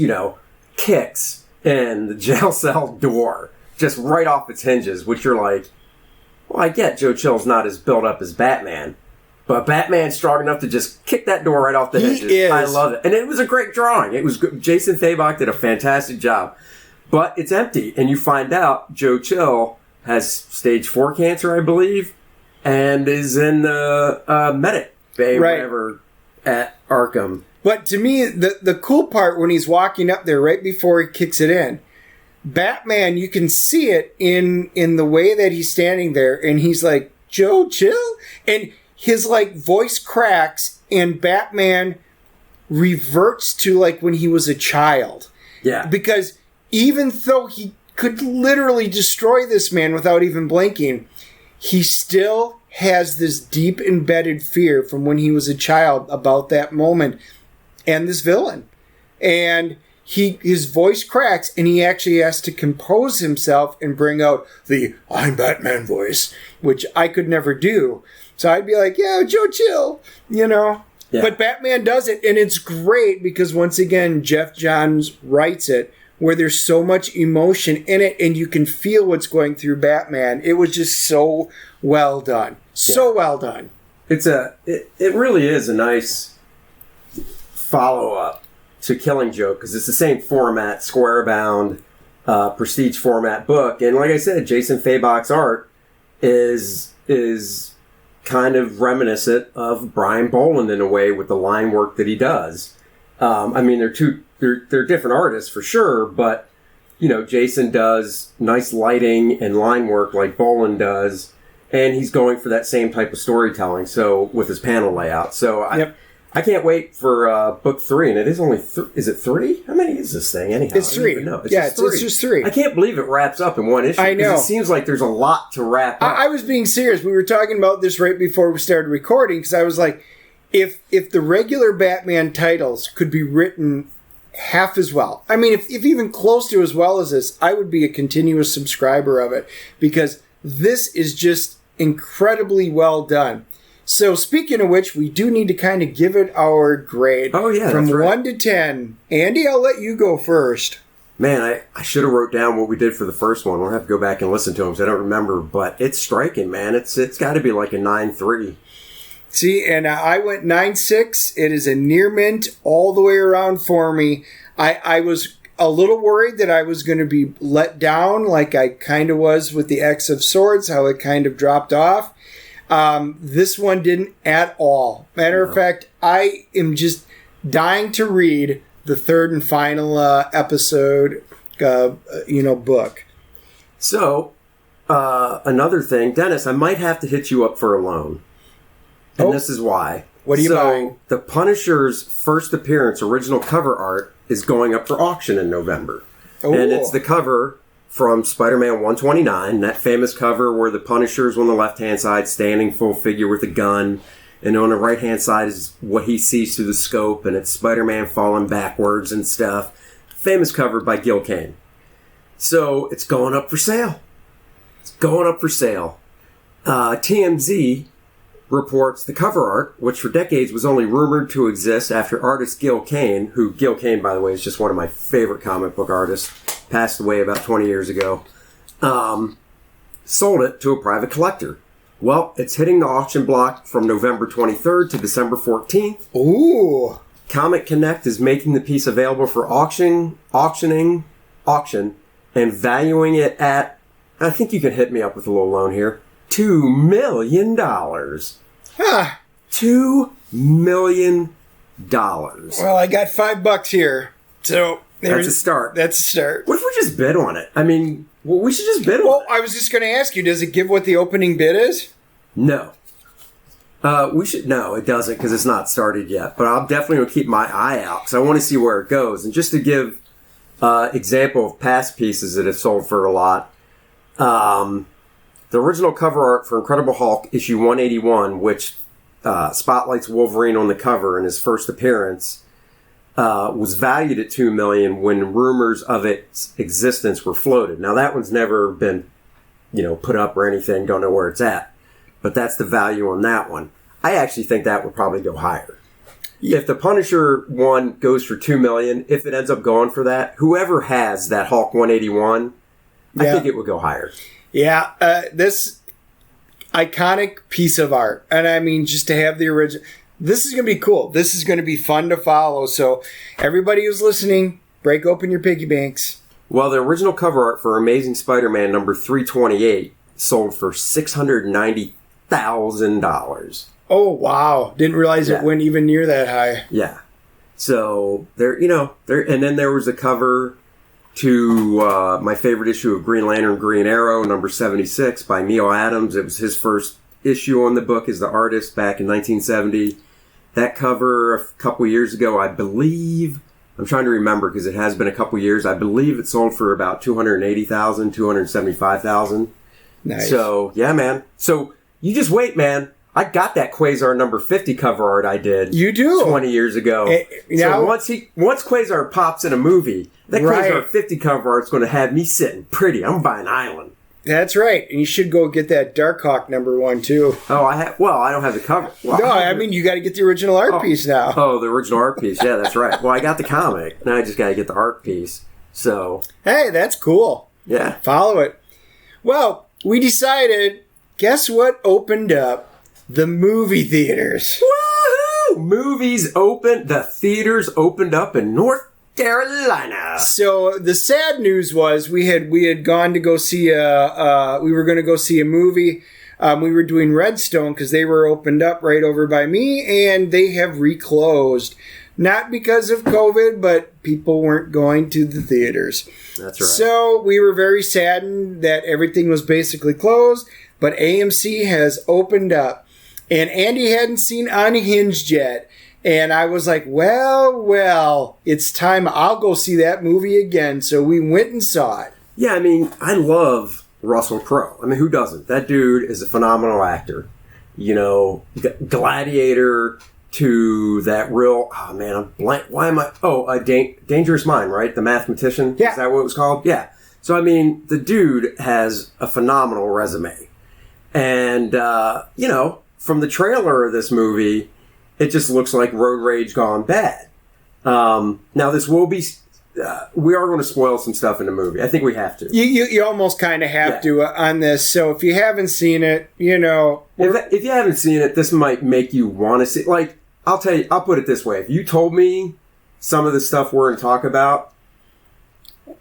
kicks in the jail cell door just right off its hinges, which you're like, well, I get Joe Chill's not as built up as Batman, but Batman's strong enough to just kick that door right off the hinges. He is. I love it, and it was a great drawing. It was good. Jason Fabok did a fantastic job, but it's empty, and you find out Joe Chill has stage 4 cancer, I believe. And is in the medic bay, whatever, at Arkham. But to me, the cool part when he's walking up there right before he kicks it in, Batman, you can see it in the way that he's standing there, and he's like, Joe Chill? And his voice cracks, and Batman reverts to when he was a child. Yeah. Because even though he could literally destroy this man without even blinking, he still has this deep embedded fear from when he was a child about that moment and this villain. And his voice cracks, and he actually has to compose himself and bring out the I'm Batman voice, which I could never do. So I'd be like, yeah, Joe Chill, Yeah. But Batman does it, and it's great because, once again, Jeff Johns writes it where there's so much emotion in it, and you can feel what's going through Batman. It was just so well done. So well done. It really is a nice follow-up to Killing Joke, because it's the same format, square-bound, prestige format book. And like I said, Jason Fabok's art is kind of reminiscent of Brian Boland in a way with the line work that he does. I mean, they're different artists for sure, but Jason does nice lighting and line work like Boland does, and he's going for that same type of storytelling. So with his panel layout, so I can't wait for book 3, and it is only is it 3? How many is this thing anyhow? It's 3. No, it's just 3. I can't believe it wraps up in one issue. I know. It seems like there's a lot to wrap up. I was being serious. We were talking about this right before we started recording because I was like, if the regular Batman titles could be written half as well, I mean, if even close to as well as this, I would be a continuous subscriber of it because this is just incredibly well done. So speaking of which, we do need to kind of give it our grade. Oh, yeah, from that's right. 1 to 10. Andy, I'll let you go first. Man, I should have wrote down what we did for the first one. We'll have to go back and listen to them because I don't remember. But it's striking, man. It's got to be like a 9.3. See, and I went 9.6. It is a near mint all the way around for me. I was a little worried that I was going to be let down like I kind of was with the X of Swords, how it kind of dropped off. This one didn't at all. Matter of fact, I am just dying to read the third and final episode, book. So, another thing, Dennis, I might have to hit you up for a loan. And this is why. What are you buying? The Punisher's first appearance, original cover art, is going up for auction in November. Oh. And it's the cover from Spider-Man 129, that famous cover where the Punisher is on the left-hand side, standing full figure with a gun, and on the right-hand side is what he sees through the scope, and it's Spider-Man falling backwards and stuff. Famous cover by Gil Kane. So it's going up for sale. TMZ reports the cover art, which for decades was only rumored to exist after artist Gil Kane, who Gil Kane, by the way, is just one of my favorite comic book artists, passed away about 20 years ago, sold it to a private collector. Well, it's hitting the auction block from November 23rd to December 14th. Ooh. Comic Connect is making the piece available for auction, and valuing it at, I think you can hit me up with a little loan here, $2 million. Huh. $2 million. Well, I got $5 here. So That's a start. That's a start. What if we just bid on it? I mean, we should just bid on Well, it. I was just going to ask you, does it give what the opening bid is? No. We should. No, it doesn't because it's not started yet. But I'm definitely going to keep my eye out because I want to see where it goes. And just to give example of past pieces that have sold for a lot, the original cover art for Incredible Hulk issue 181, which spotlights Wolverine on the cover in his first appearance, was valued at $2 million when rumors of its existence were floated. Now that one's never been, put up or anything. Don't know where it's at, but that's the value on that one. I actually think that would probably go higher. If the Punisher one goes for $2 million, if it ends up going for that, whoever has that Hulk 181, I think it would go higher. Yeah, this iconic piece of art. And I mean, just to have the original, this is going to be cool. This is going to be fun to follow. So everybody who's listening, break open your piggy banks. Well, the original cover art for Amazing Spider-Man number 328 sold for $690,000. Oh, wow. Didn't realize it went even near that high. Yeah. So there, and then there was a cover to my favorite issue of Green Lantern, Green Arrow, number 76 by Neil Adams. It was his first issue on the book as the artist back in 1970. That cover a couple years ago, I believe, I'm trying to remember because it has been a couple years, I believe it sold for about $280,000, $275,000. Nice. So, yeah, man. So, you just wait, man. I got that Quasar number 50 cover art I did. You do? 20 years ago. So once Quasar pops in a movie, that Quasar 50 cover art's going to have me sitting pretty. I'm buying Island. That's right. And you should go get that Darkhawk number 1, too. Oh, I don't have the cover. Well, no, I mean, you got to get the original art piece now. Oh, the original art piece. Yeah, that's right. Well, I got the comic. Now I just got to get the art piece. So. Hey, that's cool. Yeah. Follow it. Well, we decided, guess what opened up? The movie theaters. Woohoo! Movies open. The theaters opened up in North Carolina. So the sad news was we had gone to go see we were going to go see a movie. We were doing Redstone because they were opened up right over by me, and they have reclosed. Not because of COVID, but people weren't going to the theaters. That's right. So we were very saddened that everything was basically closed, but AMC has opened up. And Andy hadn't seen Unhinged yet. And I was like, well, it's time. I'll go see that movie again. So we went and saw it. Yeah, I mean, I love Russell Crowe. I mean, who doesn't? That dude is a phenomenal actor. You know, Gladiator to that real, oh man, I'm blank. Why am I? Oh, Dangerous Mind, right? The mathematician? Yeah. Is that what it was called? Yeah. So, I mean, the dude has a phenomenal resume. And, you know, from the trailer of this movie, it just looks like road rage gone bad. Now, this will be, we are going to spoil some stuff in the movie. I think we have to. You almost kind of have to on this. So if you haven't seen it, you know. If you haven't seen it, this might make you want to see. Like, I'll tell you, I'll put it this way. If you told me some of the stuff we're going to talk about,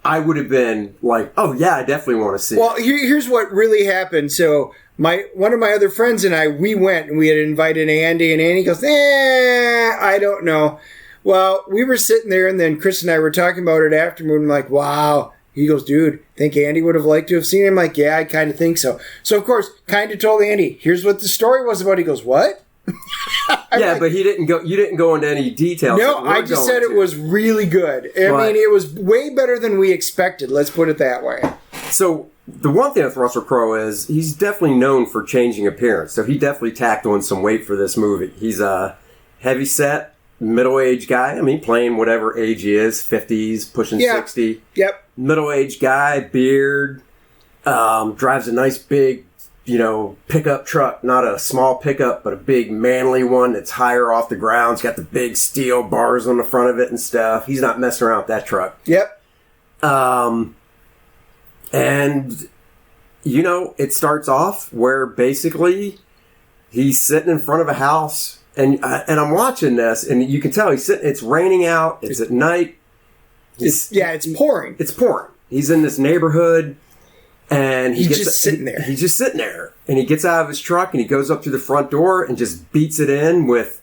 I would have been like, oh, yeah, I definitely want to see Well, it. here's what really happened. So one of my other friends and I, we went and we had invited Andy, and Andy goes, I don't know. Well, we were sitting there, and then Chris and I were talking about it afterward. I'm like, wow. He goes, dude, think Andy would have liked to have seen it? I'm like, yeah, I kind of think so. So, of course, kind of told Andy, here's what the story was about. He goes, what? Yeah, but he didn't go. You didn't go into any details. No, I just said it was really good. I mean, it was way better than we expected. Let's put it that way. So the one thing with Russell Crowe is he's definitely known for changing appearance. So he definitely tacked on some weight for this movie. He's a heavy set, middle-aged guy. I mean, playing whatever age he is, 50s, pushing 60. Yep. Middle-aged guy, beard, drives a nice big, you know, pickup truck. Not a small pickup, but a big manly one that's higher off the ground. It's got the big steel bars on the front of it and stuff. He's not messing around with that truck. Yep. And, you know, it starts off where basically he's sitting in front of a house, and I'm watching this, and you can tell he's sitting. It's raining out. It's at night. It's pouring. It's pouring. He's in this neighborhood, and he's just sitting there. He's just sitting there, and he gets out of his truck, and he goes up to the front door and just beats it in with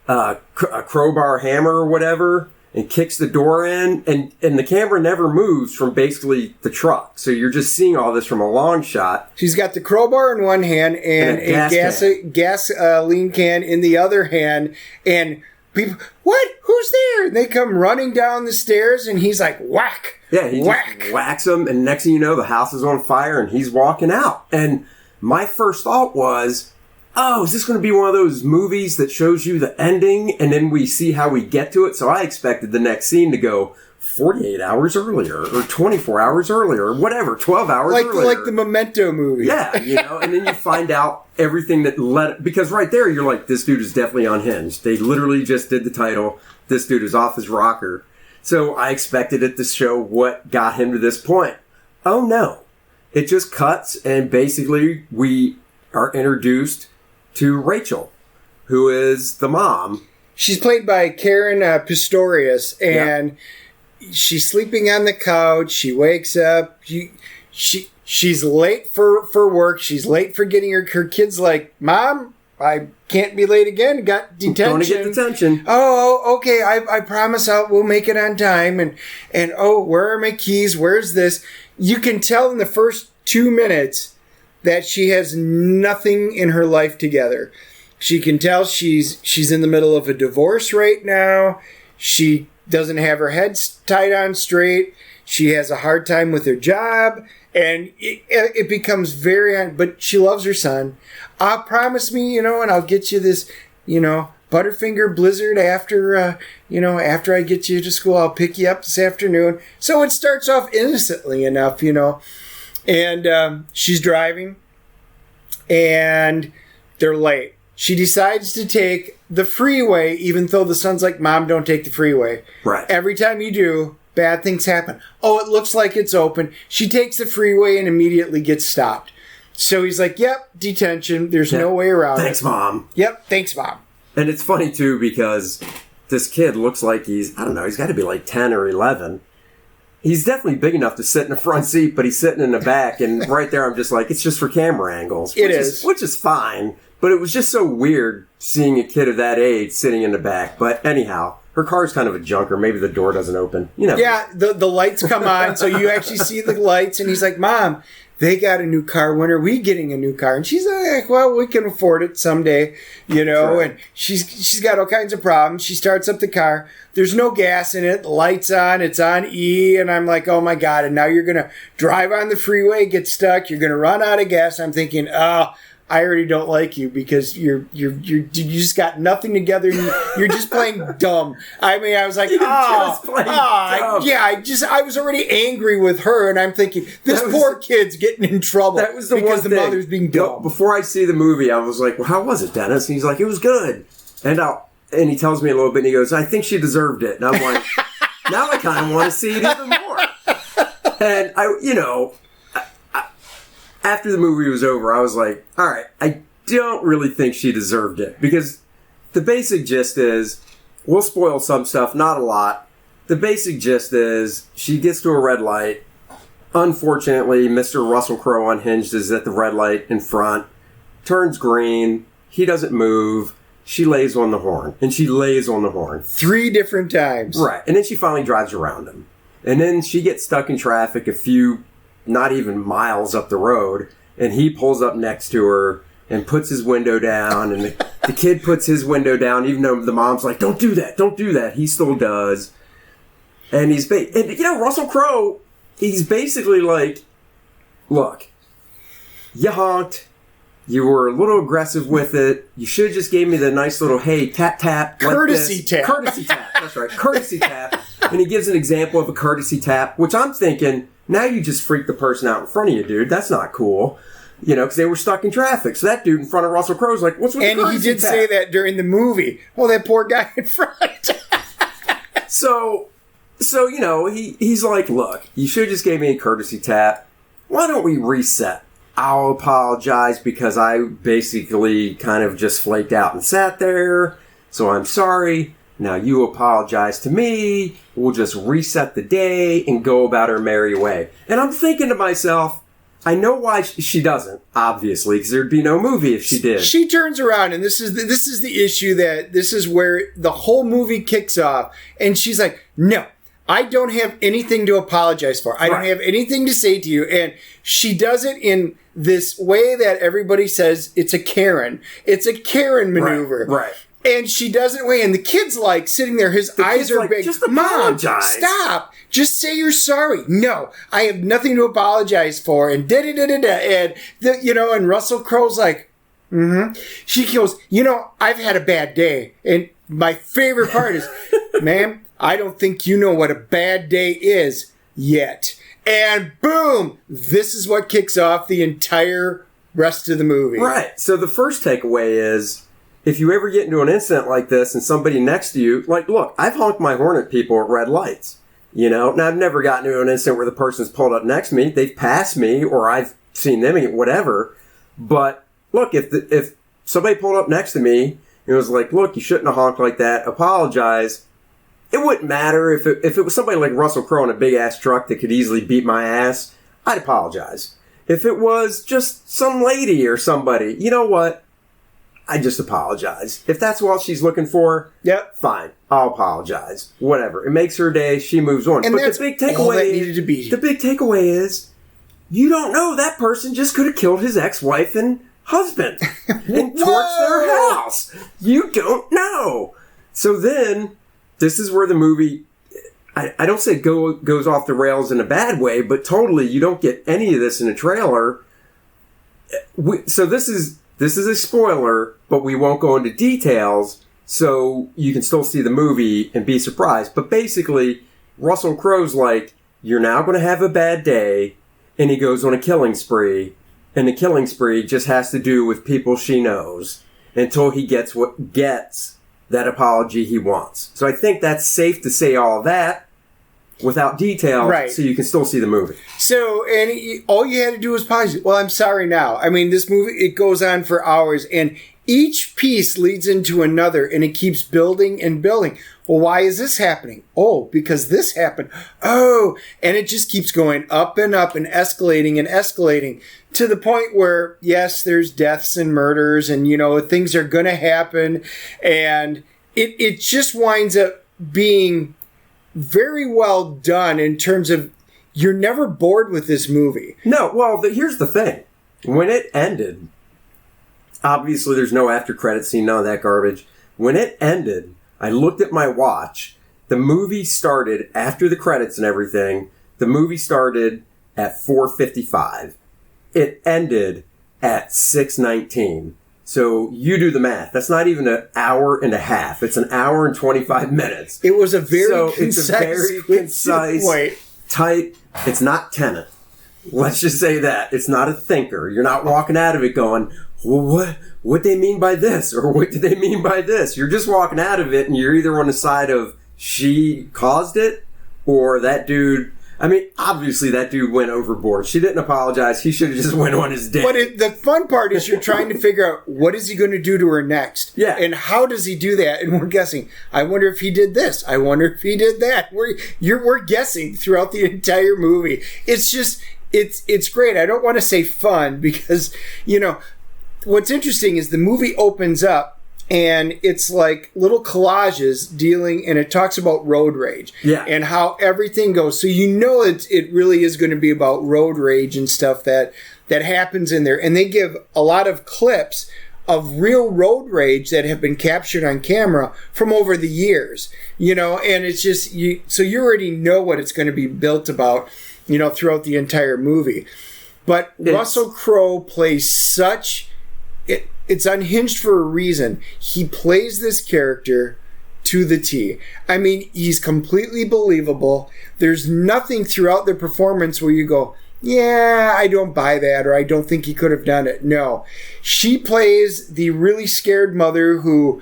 a crowbar hammer or whatever, and kicks the door in, and the camera never moves from basically the truck. So you're just seeing all this from a long shot. She's got the crowbar in one hand and a gasoline can in the other hand. And people, what? Who's there? And they come running down the stairs, and he's like, whack. Yeah, he just whacks them, and next thing you know, the house is on fire, and he's walking out. And my first thought was, oh, is this going to be one of those movies that shows you the ending and then we see how we get to it? So I expected the next scene to go 48 hours earlier or 24 hours earlier or whatever, 12 hours earlier. Like the Memento movie. Yeah, you know, and then you find out everything that led... Because right there, you're like, this dude is definitely unhinged. They literally just did the title, this dude is off his rocker. So I expected it to show what got him to this point. Oh, no. It just cuts, and basically we are introduced to Rachel, who is the mom. She's played by Karen Pistorius, and she's sleeping on the couch. She wakes up. She's late for work. She's late for getting her kids like, Mom, I can't be late again. Got detention. Going to get detention. Oh, okay. I promise we'll make it on time. And oh, where are my keys? Where's this? You can tell in the first 2 minutes that she has nothing in her life together. She can tell she's in the middle of a divorce right now. She doesn't have her head tied on straight. She has a hard time with her job. And it becomes but she loves her son. Promise me, and I'll get you this, Butterfinger Blizzard after I get you to school. I'll pick you up this afternoon. So it starts off innocently enough, and she's driving, and they're late. She decides to take the freeway, even though the son's like, Mom, don't take the freeway. Right. Every time you do, bad things happen. Oh, it looks like it's open. She takes the freeway and immediately gets stopped. So he's like, yep, detention. There's no way around it. Thanks, Mom. Yep, thanks, Mom. And it's funny, too, because this kid looks like he's got to be like 10 or 11. He's definitely big enough to sit in the front seat, but he's sitting in the back. And right there, I'm just like, it's just for camera angles. Which is fine. But it was just so weird seeing a kid of that age sitting in the back. But anyhow, her car's kind of a junker. Maybe the door doesn't open. Yeah, the lights come on, so you actually see the lights. And he's like, Mom, they got a new car. When are we getting a new car? And she's like, well, we can afford it someday, Right. And she's got all kinds of problems. She starts up the car. There's no gas in it. The light's on. It's on E. And I'm like, oh, my God. And now you're going to drive on the freeway, get stuck. You're going to run out of gas. I'm thinking, oh, I already don't like you because you just got nothing together. You're just playing dumb. I mean, I was like, I was already angry with her, and I'm thinking this poor kid's getting in trouble. That was because the mother's being dumb. Before I see the movie, I was like, well, how was it, Dennis? And he's like, it was good. And he tells me a little bit, and he goes, I think she deserved it. And I'm like, now I kind of want to see it even more. And after the movie was over, I was like, all right, I don't really think she deserved it. Because the basic gist is, we'll spoil some stuff, not a lot. The basic gist is, she gets to a red light. Unfortunately, Mr. Russell Crowe Unhinged is at the red light in front. Turns green. He doesn't move. She lays on the horn. And she lays on the horn. 3 different times. Right. And then she finally drives around him. And then she gets stuck in traffic a few, not even miles up the road, and he pulls up next to her and puts his window down, and the kid puts his window down, even though the mom's like, don't do that. He still does. And Russell Crowe, he's basically like, look, you honked, you were a little aggressive with it, you should have just gave me the nice little, hey, tap, tap. Courtesy tap. Courtesy tap, that's right, courtesy tap. And he gives an example of a courtesy tap, which I'm thinking, now you just freaked the person out in front of you, dude. That's not cool. Because they were stuck in traffic. So that dude in front of Russell Crowe's like, what's with the courtesy tap? And he did say that during the movie. Oh, that poor guy in front. So he's like, look, you should have just gave me a courtesy tap. Why don't we reset? I'll apologize because I basically kind of just flaked out and sat there. So I'm sorry. Now you apologize to me, we'll just reset the day and go about our merry way. And I'm thinking to myself, I know why she doesn't, obviously, because there'd be no movie if she did. She turns around, and this is the issue this is where the whole movie kicks off. And she's like, no, I don't have anything to apologize for. I don't have anything to say to you. And she does it in this way that everybody says it's a Karen. It's a Karen maneuver. Right. And she doesn't wait. And the kid's like sitting there. His eyes are big. Just apologize. Mom, stop. Just say you're sorry. No, I have nothing to apologize for. And da-da-da-da-da. And Russell Crowe's like, She goes, I've had a bad day. And my favorite part is, ma'am, I don't think you know what a bad day is yet. And boom, this is what kicks off the entire rest of the movie. Right. So the first takeaway is, if you ever get into an incident like this and somebody next to you, like, look, I've honked my horn at people at red lights, Now, I've never gotten into an incident where the person's pulled up next to me. They've passed me, or I've seen them, whatever. But, look, if somebody pulled up next to me and it was like, look, you shouldn't have honked like that, apologize, it wouldn't matter. If it was somebody like Russell Crowe in a big-ass truck that could easily beat my ass, I'd apologize. If it was just some lady or somebody, you know what? I just apologize. If that's what she's looking for, yep, fine. I'll apologize. Whatever. It makes her day. She moves on. And but that's the big takeaway needed to be. The big takeaway is, you don't know, that person just could have killed his ex-wife and husband and torched their house. You don't know. So then, this is where the movie, I don't say goes off the rails in a bad way, but totally, you don't get any of this in a trailer. So this is a spoiler, but we won't go into details, so you can still see the movie and be surprised. But basically, Russell Crowe's like, you're now going to have a bad day, and he goes on a killing spree, and the killing spree just has to do with people she knows until he gets that apology he wants. So I think that's safe to say all that without detail, right, so you can still see the movie. So, and all you had to do was pause. Well, I'm sorry now. I mean, this movie, it goes on for hours, and each piece leads into another, and it keeps building and building. Well, why is this happening? Oh, because this happened. Oh, and it just keeps going up and escalating to the point where, yes, there's deaths and murders and, things are going to happen. And it just winds up being very well done in terms of you're never bored with this movie. No, well, here's the thing. When it ended, obviously there's no after credit scene, none of that garbage. When it ended, I looked at my watch. The movie started after the credits and everything. The movie started at 4:55. It ended at 6:19. So you do the math. That's not even an hour and a half. It's an hour and 25 minutes. It was a very concise, tight. It's not Tenet. Let's just say that. It's not a thinker. You're not walking out of it going, well, what they mean by this? Or what do they mean by this? You're just walking out of it and you're either on the side of she caused it or that dude. I mean, obviously that dude went overboard. She didn't apologize. He should have just went on his dick. But the fun part is you're trying to figure out what is he going to do to her next? Yeah. And how does he do that? And we're guessing. I wonder if he did this. I wonder if he did that. We're guessing throughout the entire movie. It's just, it's great. I don't want to say fun because, what's interesting is the movie opens up and it's like little collages dealing, and it talks about road rage. Yeah. And how everything goes. So it really is going to be about road rage and stuff that happens in there. And they give a lot of clips of real road rage that have been captured on camera from over the years. And it's just, so you already know what it's going to be built about, throughout the entire movie. But Russell Crowe plays it's unhinged for a reason. He plays this character to the T. I mean, he's completely believable. There's nothing throughout the performance where you go, yeah, I don't buy that, or I don't think he could have done it. No. She plays the really scared mother who,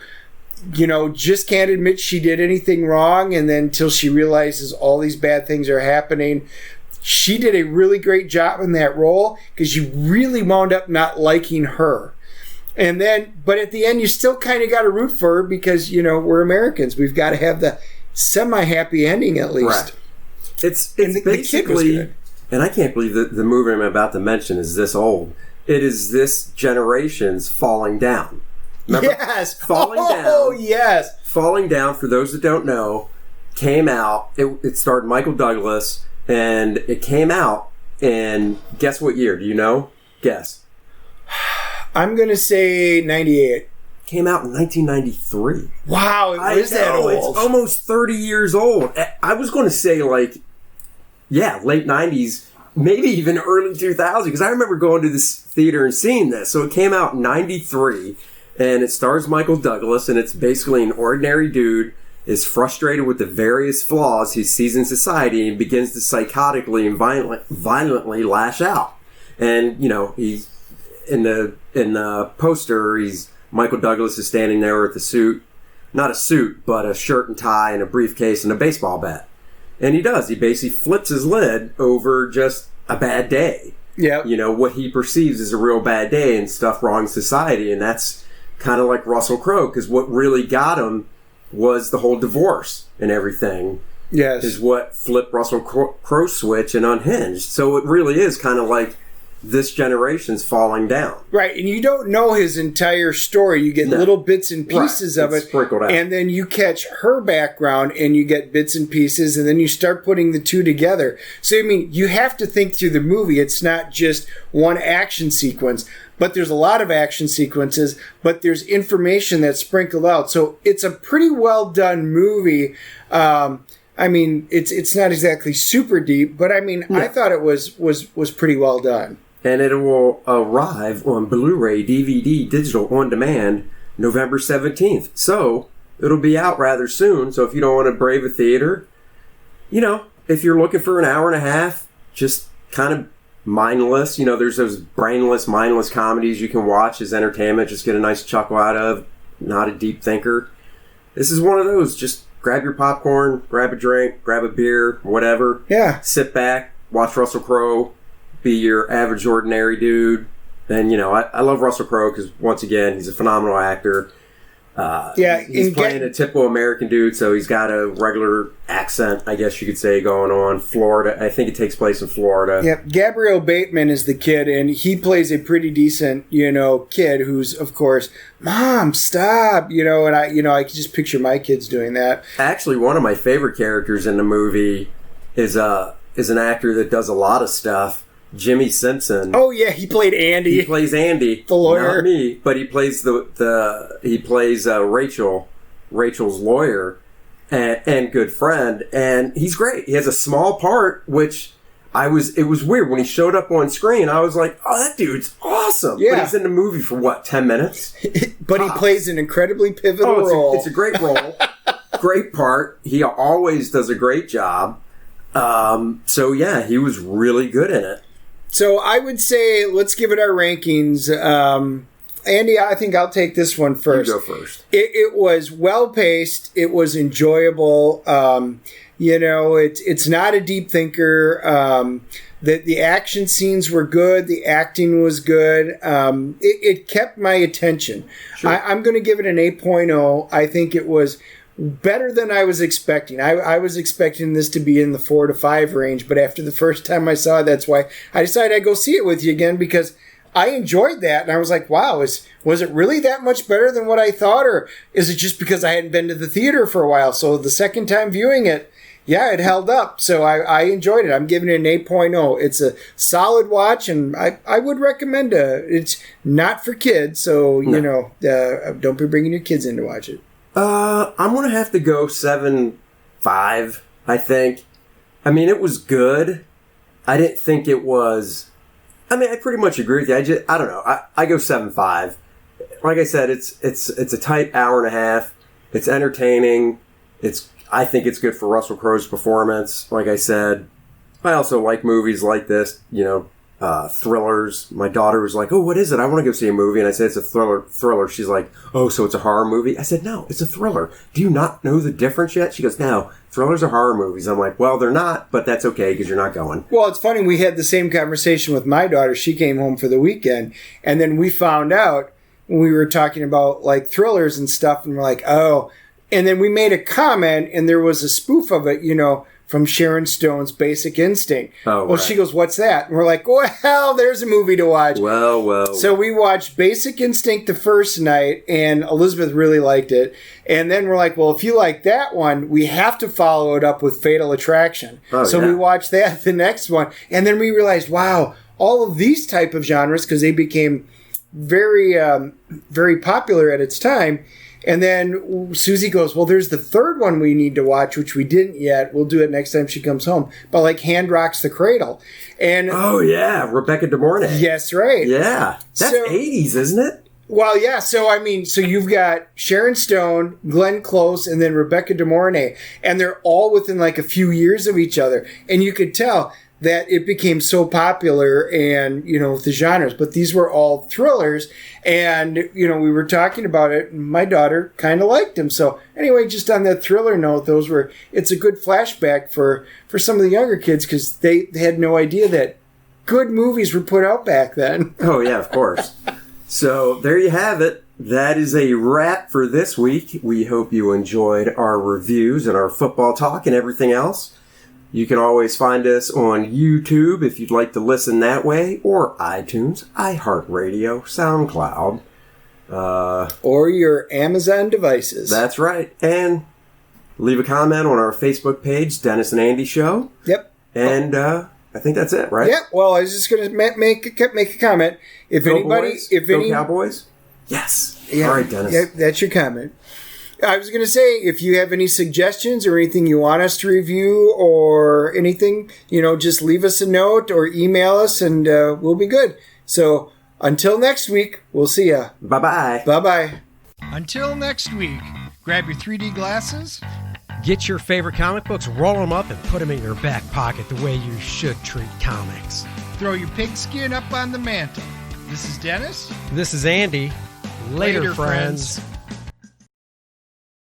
just can't admit she did anything wrong, and then until she realizes all these bad things are happening. She did a really great job in that role because you really wound up not liking her. And then, but at the end, you still kind of got to root for her because, we're Americans. We've got to have the semi-happy ending at least. Right. It's basically, and I can't believe that the movie I'm about to mention is this old. It is this generation's Falling Down. Remember? Yes. Falling Down. Oh, yes. Falling Down, for those that don't know, came out. It starred Michael Douglas, and it came out in, guess what year? Do you know? Guess. I'm going to say 98. Came out in 1993. Wow, it was that old. It's almost 30 years old. I was going to say late 90s, maybe even early 2000s, because I remember going to this theater and seeing this. So it came out in 93, and it stars Michael Douglas, and it's basically an ordinary dude is frustrated with the various flaws he sees in society and begins to psychotically and violently lash out. And, he's in the poster, Michael Douglas is standing there with a suit, not a suit, but a shirt and tie and a briefcase and a baseball bat. And he basically flips his lid over just a bad day. Yeah. What he perceives as a real bad day and stuff wrong in society. And that's kind of like Russell Crowe, because what really got him was the whole divorce and everything. Yes. Is what flipped Russell Crowe's switch and Unhinged. So it really is kind of like this generation's Falling Down. Right, and you don't know his entire story. You get little bits and pieces of it, sprinkled out. And then you catch her background, and you get bits and pieces, and then you start putting the two together. So, you have to think through the movie. It's not just one action sequence, but there's a lot of action sequences, but there's information that's sprinkled out. So it's a pretty well done movie. It's not exactly super deep, but I thought it was pretty well done. And it will arrive on Blu-ray, DVD, digital, on demand, November 17th. So it'll be out rather soon. So if you don't want to brave a theater, if you're looking for an hour and a half, just kind of mindless, there's those brainless, mindless comedies you can watch as entertainment, just get a nice chuckle out of, not a deep thinker. This is one of those. Just grab your popcorn, grab a drink, grab a beer, whatever. Yeah. Sit back, watch Russell Crowe be your average, ordinary dude, And, I love Russell Crowe because, once again, he's a phenomenal actor. He's playing a typical American dude, so he's got a regular accent, I guess you could say, going on. Florida. I think it takes place in Florida. Yep. Gabriel Bateman is the kid, and he plays a pretty decent, kid who's, of course, Mom, stop, and I can just picture my kids doing that. Actually, one of my favorite characters in the movie is an actor that does a lot of stuff. Jimmy Simpson. Oh yeah, he played Andy. He plays Andy, the lawyer. Not me, but he plays Rachel's lawyer and good friend, and he's great. He has a small part, which it was weird when he showed up on screen. I was like, oh, that dude's awesome. Yeah. But he's in the movie for 10 minutes? But he plays an incredibly pivotal role. It's a great role, great part. He always does a great job. So yeah, he was really good in it. So I would say, let's give it our rankings. Andy, I think I'll take this one first. You go first. It was well-paced. It was enjoyable. It's not a deep thinker. The action scenes were good. The acting was good. It kept my attention. Sure. I'm going to give it an 8.0. I think it was better than I was expecting. I was expecting this to be in the 4 to 5 range, but after the first time I saw it, that's why I decided I'd go see it with you again, because I enjoyed that, and I was like, wow, was it really that much better than what I thought, or is it just because I hadn't been to the theater for a while? So the second time viewing it, yeah, it held up. So I enjoyed it. I'm giving it an 8.0. It's a solid watch, and I would recommend it. It's not for kids, so, No. Don't be bringing your kids in to watch it. I'm going to have to go 7.5, I think. I mean, it was good. I didn't think it was... I mean, I pretty much agree with you. I don't know. I go 7.5. Like I said, it's a tight hour and a half. It's entertaining. I think it's good for Russell Crowe's performance. Like I said, I also like movies like this, thrillers. My daughter was like, oh, what is it? I want to go see a movie. And I said, it's a thriller. She's like, oh, so it's a horror movie? I said, no, it's a thriller. Do you not know the difference yet? She goes, no, thrillers are horror movies. I'm like, well, they're not, but that's okay because you're not going. Well, it's funny. We had the same conversation with my daughter. She came home for the weekend, and then we found out when we were talking about like thrillers and stuff, and we're like, oh, and then we made a comment, and there was a spoof of it, from Sharon Stone's Basic Instinct. Oh, well, right. She goes, what's that? And we're like, well, there's a movie to watch. Well. So we watched Basic Instinct the first night, and Elizabeth really liked it. And then we're like, well, if you like that one, we have to follow it up with Fatal Attraction. Oh, so yeah. we watched that, the next one. And then we realized, wow, all of these type of genres, because they became very, very popular at its time. And then Susie goes, well, there's the third one we need to watch, which we didn't yet. We'll do it next time she comes home. But like Hand Rocks the Cradle. And oh, yeah. Rebecca De Mornay. Yes, right. Yeah. That's 80s, isn't it? Well, yeah. So, so you've got Sharon Stone, Glenn Close, and then Rebecca De Mornay. And they're all within like a few years of each other. And you could tell that it became so popular and, with the genres. But these were all thrillers. And, we were talking about it, and my daughter kind of liked them. So anyway, just on that thriller note, it's a good flashback for some of the younger kids, because they had no idea that good movies were put out back then. Oh, yeah, of course. So there you have it. That is a wrap for this week. We hope you enjoyed our reviews and our football talk and everything else. You can always find us on YouTube if you'd like to listen that way, or iTunes, iHeartRadio, SoundCloud. Or your Amazon devices. That's right. And leave a comment on our Facebook page, Dennis and Andy Show. Yep. And I think that's it, right? Yep. Well, I was just going to make a comment. If Go anybody... boys. If Go any, Cowboys? Yes. Yeah, All right, Dennis. Yeah, that's your comment. I was going to say, if you have any suggestions or anything you want us to review or anything, just leave us a note or email us, and we'll be good. So until next week, we'll see ya. Bye-bye. Bye-bye. Until next week, grab your 3D glasses. Get your favorite comic books, roll them up, and put them in your back pocket the way you should treat comics. Throw your pigskin up on the mantle. This is Dennis. This is Andy. Later, Later, friends. friends.